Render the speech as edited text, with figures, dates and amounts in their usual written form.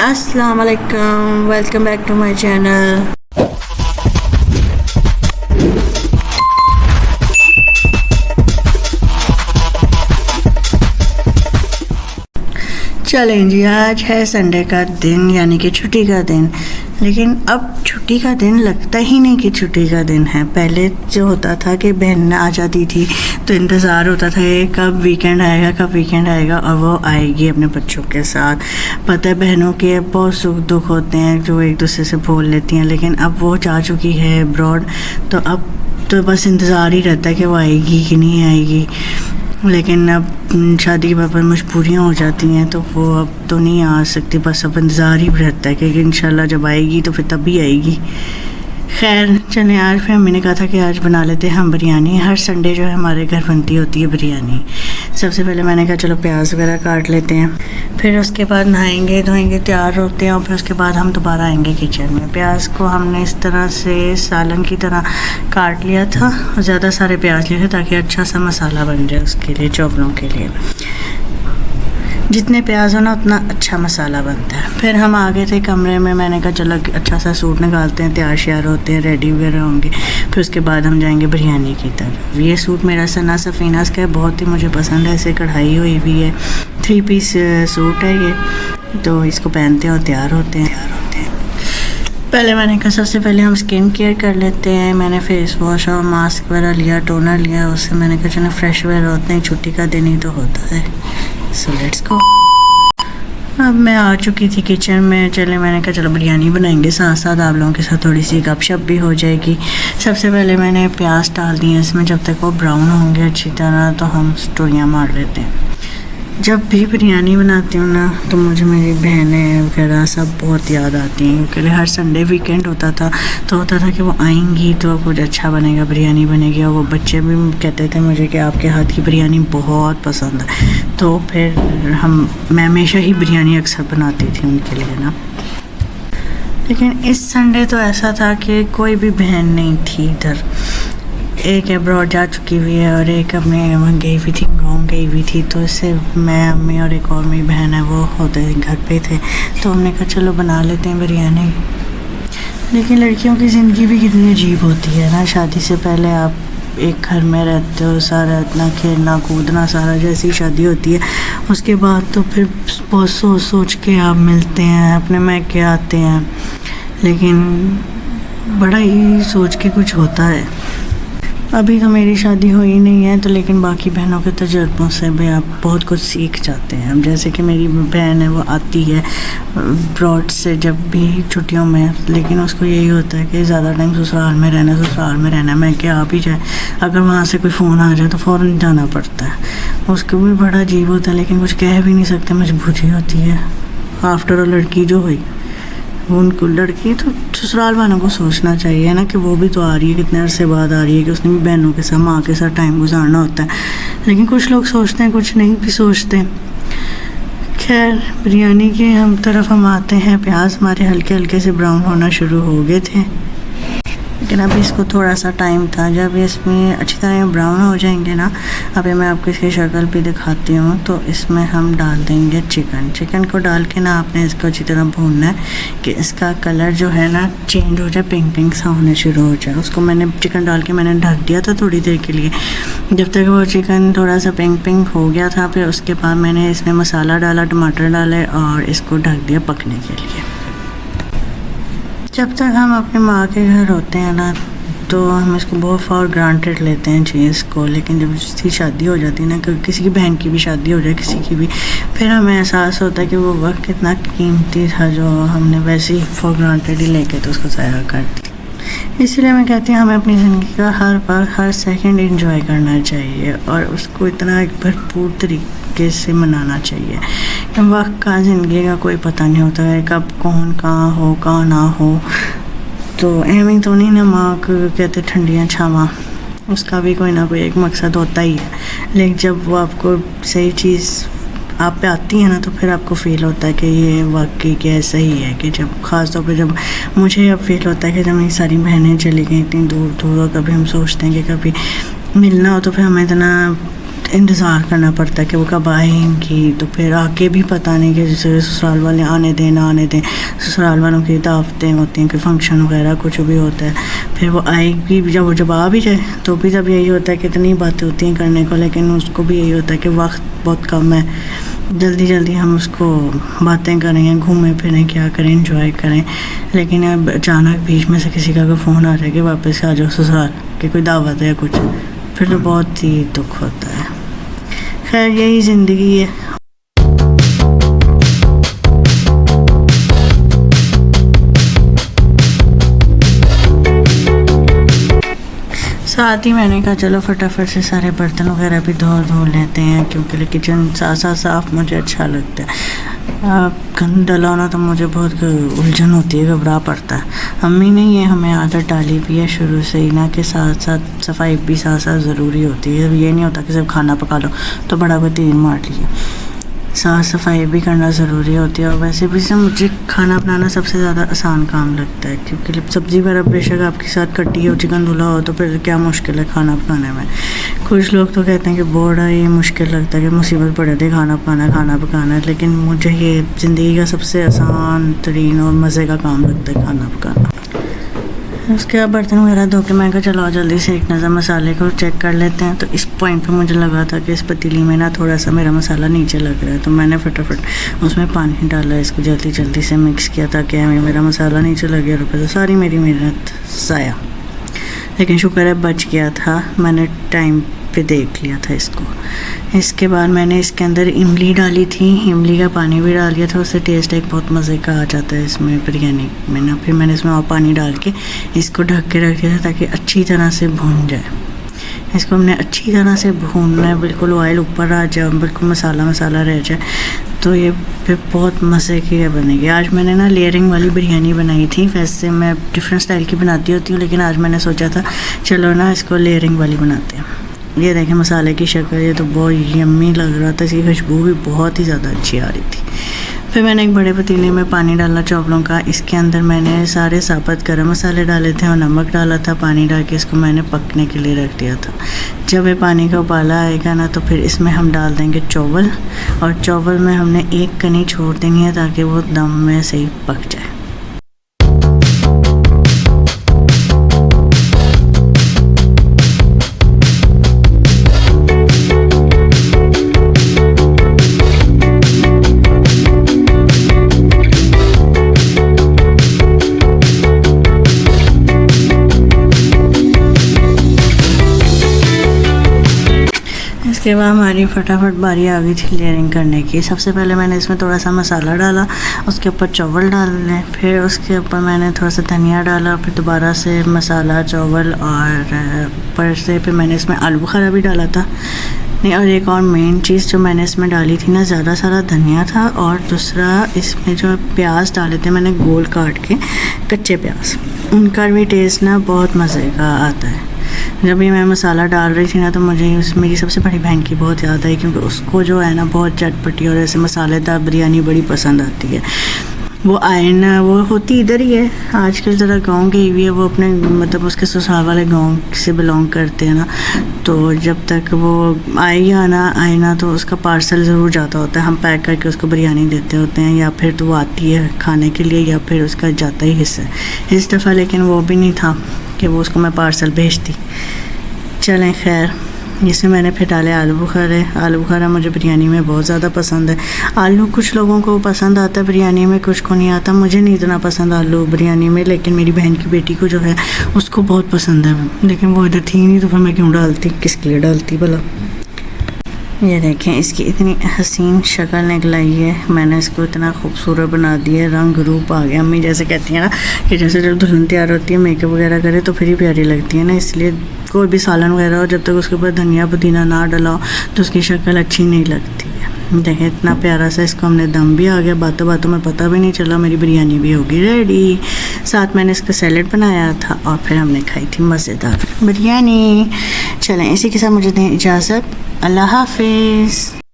अस्सलाम वालेकुम, welcome back to my channel. चलें जी, आज है संडे का दिन यानी कि छुट्टी का दिन। लेकिन अब छुट्टी का दिन लगता ही नहीं कि छुट्टी का दिन है। पहले जो होता था कि बहन आ जाती थी तो इंतज़ार होता था कि कब वीकेंड आएगा, कब वीकेंड आएगा, और वो आएगी अपने बच्चों के साथ। पता है, बहनों के बहुत सुख दुख होते हैं जो एक दूसरे से बोल लेती हैं, लेकिन अब वो जा चुकी है अब्रॉड, तो अब तो बस इंतज़ार ही रहता है कि वो आएगी कि नहीं आएगी। लेकिन अब शादी के बाद मजबूरियाँ हो जाती हैं तो वो अब तो नहीं आ सकती, बस अब इंतज़ार ही रहता है कि इंशाल्लाह जब आएगी तो फिर तभी आएगी। खैर चलें, आज फिर मम्मी ने कहा था कि आज बना लेते हैं हम बिरयानी। हर संडे जो है हमारे घर बनती होती है बिरयानी। सबसे पहले मैंने कहा चलो प्याज वगैरह काट लेते हैं, फिर उसके बाद नहाएंगे धोएंगे, तैयार होते हैं, और फिर उसके बाद हम दोबारा आएंगे किचन में। प्याज को हमने इस तरह से सालन की तरह काट लिया था, और ज़्यादा सारे प्याज लिए थे ताकि अच्छा सा मसाला बन जाए उसके लिए, चावलों के लिए। जितने प्याज हो ना उतना अच्छा मसाला बनता है। फिर हम आ गए थे कमरे में, मैंने कहा चलो अच्छा सा सूट निकालते हैं, तैयार श्यार होते हैं, रेडी वगैरह होंगे, फिर उसके बाद हम जाएंगे बिरयानी की तरफ। ये सूट मेरा सना सफ़ीनास का है, बहुत ही मुझे पसंद है, ऐसे कढ़ाई हुई भी है, 3 पीस सूट है ये, तो इसको पहनते हैं और तैयार होते हैं। पहले मैंने कहा सबसे पहले हम स्किन केयर कर लेते हैं। मैंने फेस वॉश और मास्क वगैरह लिया, टोनर लिया, उससे मैंने कहा चलो फ्रेश वगैरह होते हैं, छुट्टी का दिन ही तो होता है। So let's go. अब मैं आ चुकी थी किचन में। चले, मैंने कहा चलो बिरयानी बनाएंगे, साथ साथ आप लोगों के साथ थोड़ी सी गपशप भी हो जाएगी। सबसे पहले मैंने प्याज डाल दिए इसमें, जब तक वो ब्राउन होंगे अच्छी तरह तो हम स्टोरियाँ मार लेते हैं। जब भी बिरयानी बनाती हूँ ना तो मुझे मेरी बहनें वगैरह सब बहुत याद आती हैं, क्योंकि हर संडे वीकेंड होता था तो होता था कि वो आएंगी तो कुछ अच्छा बनेगा, बिरयानी बनेगी, और वो बच्चे भी कहते थे मुझे कि आपके हाथ की बिरयानी बहुत पसंद है। तो फिर मैं हमेशा ही बिरयानी अक्सर बनाती थी उनके लिए ना। लेकिन इस संडे तो ऐसा था कि कोई भी बहन नहीं थी इधर। एक अब्रॉड जा चुकी हुई है और एक अपने वहाँ गई हुई थी, गाँव गई हुई थी, तो इससे मैं, अम्मी और एक और मेरी बहन है वो होते घर पे थे, तो हमने कहा चलो बना लेते हैं बिरयानी। लेकिन लड़कियों की ज़िंदगी भी कितनी अजीब होती है ना। शादी से पहले आप एक घर में रहते हो, सारा इतना खेलना कूदना सारा, जैसी शादी होती है उसके बाद तो फिर बहुत सोच सोच के आप मिलते हैं, अपने मैके आते हैं, लेकिन बड़ा ही सोच के कुछ होता है। अभी तो मेरी शादी हुई नहीं है तो, लेकिन बाकी बहनों के तजुर्बों से भी आप बहुत कुछ सीख जाते हैं। अब जैसे कि मेरी बहन है वो आती है ब्रॉड से जब भी छुट्टियों में, लेकिन उसको यही होता है कि ज़्यादा टाइम ससुराल में रहना। मैं क्या आप ही जाए, अगर वहाँ से कोई फ़ोन आ जाए तो फ़ौरन जाना पड़ता है। उसको भी बड़ा अजीब होता है, लेकिन कुछ कह भी नहीं सकते, मजबूरी होती है। आफ्टर ऑल लड़की जो हुई उनको, लड़की तो ससुराल वालों को सोचना चाहिए ना कि वो भी तो आ रही है, कितने अरसे बाद आ रही है, कि उसने भी बहनों के साथ, माँ के साथ टाइम गुजारना होता है। लेकिन कुछ लोग सोचते हैं, कुछ नहीं भी सोचते। खैर बिरयानी की तरफ हम आते हैं। प्याज हमारे हल्के हल्के से ब्राउन होना शुरू हो गए थे, लेकिन अभी इसको थोड़ा सा टाइम था। जब इसमें अच्छी तरह ब्राउन हो जाएंगे ना, अभी मैं आपको इसकी शक्ल भी दिखाती हूँ, तो इसमें हम डाल देंगे चिकन को डाल के ना आपने इसको अच्छी तरह भूनना है कि इसका कलर जो है ना चेंज हो जाए, पिंक सा होने शुरू हो जाए। उसको मैंने चिकन डाल के मैंने ढक दिया था थोड़ी देर के लिए, जब तक वो चिकन थोड़ा सा पिंक हो गया था। फिर उसके बाद मैंने इसमें मसाला डाला, टमाटर डाले और इसको ढक दिया पकने के लिए। जब तक हम अपने माँ के घर होते हैं ना तो हम इसको बहुत फॉर ग्रांटेड लेते हैं चीज़ को, लेकिन जब इसकी शादी हो जाती है ना, किसी की बहन की भी शादी हो जाए, किसी की भी, फिर हमें एहसास होता है कि वो वक्त कितना कीमती था जो हमने वैसे ही फॉर ग्रांटेड ही लेके तो उसको ज़ाया कर दिया। इसलिए मैं कहती हूँ हमें अपनी ज़िंदगी का हर पल हर सेकंड एंजॉय करना चाहिए और उसको इतना एक भरपूर तरीके से मनाना चाहिए। वक्त का, ज़िंदगी का कोई पता नहीं होता है कब कौन कहाँ हो, कहाँ ना हो। तो एवं तो नहीं ना, माँ को कहते ठंडियाँ छावा, उसका भी कोई ना कोई एक मकसद होता ही है। लेकिन जब वो आपको सही चीज़ आप पे आती है ना तो फिर आपको फ़ील होता है कि ये वाकई क्या सही है। कि जब ख़ास तौर पे जब मुझे अब फ़ील होता है कि जब मेरी सारी बहनें चली गई इतनी दूर दूर, और कभी हम सोचते हैं कि कभी मिलना हो तो फिर हमें इतना इंतज़ार करना पड़ता है कि वो कब आएंगी। तो फिर आके भी पता नहीं कि जैसे ससुराल वाले आने दें ना आने दें, ससुराल वालों की दावतें होती हैं कि फ़ंक्शन वगैरह कुछ भी होता है, फिर वो आएगी जब आ भी जाए तो भी जब यही होता है कि इतनी बातें होती हैं करने को, लेकिन उसको भी यही होता है कि वक्त बहुत कम है, जल्दी जल्दी हम उसको बातें करें, घूमें फिरें, क्या करें, एंजॉय करें। लेकिन अब अचानक बीच में से किसी का अगर फ़ोन आ जाए कि वापस आ जाओ ससुराल कि कोई दावत है या कुछ, फिर तो बहुत ही दुख होता है। खैर यही ज़िंदगी है। साथ ही मैंने कहा चलो फटाफट से सारे बर्तन वगैरह भी धो लेते हैं, क्योंकि किचन साफ मुझे अच्छा लगता है। गंद डलाना तो मुझे बहुत उलझन होती है, घबरा पड़ता है। अम्मी ने ये हमें आदत डाली भी है शुरू से ही ना, कि साथ साथ सफाई भी साथ साथ ज़रूरी होती है। ये नहीं होता कि सिर्फ खाना पका लो तो बड़ा कोई तीर मार लिया, साफ़ सफाई भी करना ज़रूरी होती है। और वैसे भी से मुझे खाना बनाना सबसे ज़्यादा आसान काम लगता है, क्योंकि सब्ज़ी वगैरह बेशक आपके साथ कटी हो, चिकन धुला हो, तो फिर क्या मुश्किल है खाना पकाने में। कुछ लोग तो कहते हैं कि बड़ा ही मुश्किल लगता है कि मुसीबत पड़ जाती है खाना पकाना, लेकिन मुझे ये ज़िंदगी का सबसे आसान तरीन और मज़े का काम लगता है खाना पकाना। उसके बाद बर्तन वगैरह धो के मैं कहा चलो जल्दी से एक नज़र मसाले को चेक कर लेते हैं। तो इस पॉइंट पे मुझे लगा था कि इस पतीली में ना थोड़ा सा मेरा मसाला नीचे लग रहा है, तो मैंने फटाफट उसमें पानी डाला, इसको जल्दी से मिक्स किया ताकि हमें मेरा मसाला नीचे लग गया। रुपये तो सारी मेरी मेहनत ज़ाया, लेकिन शुक्र है बच गया था, मैंने टाइम पे देख लिया था इसको। इसके बाद मैंने इसके अंदर इमली डाली थी, इमली का पानी भी डाल दिया था, उससे टेस्ट एक बहुत मज़े का आ जाता है इसमें बिरयानी में ना। फिर मैंने इसमें और पानी डाल के इसको ढक के रख दिया था ताकि अच्छी तरह से भून जाए। इसको हमने अच्छी तरह से भूनना है, बिल्कुल ऑयल ऊपर आ जाए, बिल्कुल मसाला रह जाए, तो ये फिर बहुत मज़े की बनेगी। आज मैंने ना लेयरिंग वाली बिरयानी बनाई थी। वैसे मैं डिफरेंट स्टाइल की बनाती होती हूँ, लेकिन आज मैंने सोचा था चलो ना इसको लेयरिंग वाली बनाते हैं। ये देखें मसाले की शक्ल, ये तो बहुत यम्मी लग रहा था, इसकी खुशबू भी बहुत ही ज़्यादा अच्छी आ रही थी। फिर मैंने एक बड़े पतीले में पानी डाला चावलों का, इसके अंदर मैंने सारे साबुत गरम मसाले डाले थे और नमक डाला था। पानी डाल के इसको मैंने पकने के लिए रख दिया था। जब ये पानी का उबाला आएगा ना, तो फिर इसमें हम डाल देंगे चावल, और चावल में हमने एक कनी छोड़ देनी है ताकि वो दम में सही पक जाए। इसके बाद हमारी फटाफट बारी आ गई थी लेयरिंग करने की। सबसे पहले मैंने इसमें थोड़ा सा मसाला डाला, उसके ऊपर चावल डाले, फिर उसके ऊपर मैंने थोड़ा सा धनिया डाला, फिर दोबारा से मसाला, चावल, और ऊपर से फिर मैंने इसमें आलू बुखारा भी डाला था। नहीं, और एक और मेन चीज़ जो मैंने इसमें डाली थी ना, ज़्यादा सारा धनिया था, और दूसरा इसमें जो प्याज डाले थे मैंने गोल काट के, कच्चे प्याज, उनका भी टेस्ट ना बहुत मज़े का आता है। जब भी मैं मसाला डाल रही थी ना, तो मुझे मेरी सबसे बड़ी बहन की बहुत याद आई, क्योंकि उसको जो है ना बहुत चटपटी और ऐसे मसालेदार बिरयानी बड़ी पसंद आती है। वो आए ना, वो होती इधर ही है, आजकल ज़रा गांव गई हुई है वो, अपने मतलब उसके ससुराल वाले गांव से बिलोंग करते हैं ना, तो जब तक वो आए ना तो उसका पार्सल ज़रूर जाता होता है, हम पैक करके उसको बिरयानी देते होते हैं, या फिर तो वो आती है खाने के लिए, या फिर उसका जाता ही हिस्सा है। इस दफ़ा लेकिन वो भी नहीं था कि वो उसको मैं पार्सल भेजती। चलें खैर, इसमें मैंने फिर डाले आलू बुखारा मुझे बिरयानी में बहुत ज़्यादा पसंद है। आलू कुछ लोगों को पसंद आता है बिरयानी में, कुछ को नहीं आता। मुझे नहीं इतना पसंद आलू बिरयानी में, लेकिन मेरी बहन की बेटी को जो है उसको बहुत पसंद है, लेकिन वो इधर थी नहीं, तो फिर मैं क्यों डालती, किसके लिए डालती भला। ये देखें इसकी इतनी हसीन शक्ल निकल आई है, मैंने इसको इतना खूबसूरत बना दिया, रंग रूप आ गया। अम्मी जैसे कहती हैं ना कि जैसे जब दुल्हन तैयार होती है मेकअप वगैरह करे तो फिर ही प्यारी लगती है ना, इसलिए कोई भी सालन वगैरह हो, जब तक उसके ऊपर धनिया पुदीना ना डलाओ तो उसकी शक्ल अच्छी नहीं लगती है। देखें इतना प्यारा सा इसको हमने दम भी आ गया, बातों बातों में पता भी नहीं चला, मेरी बिरयानी भी होगी रेडी। साथ मैंने इसका सैलेड बनाया था, और फिर हमने खाई थी मज़ेदार बिरयानी। चलें इसी के साथ मुझे दें इजाज़त, अल्लाह हाफिज़।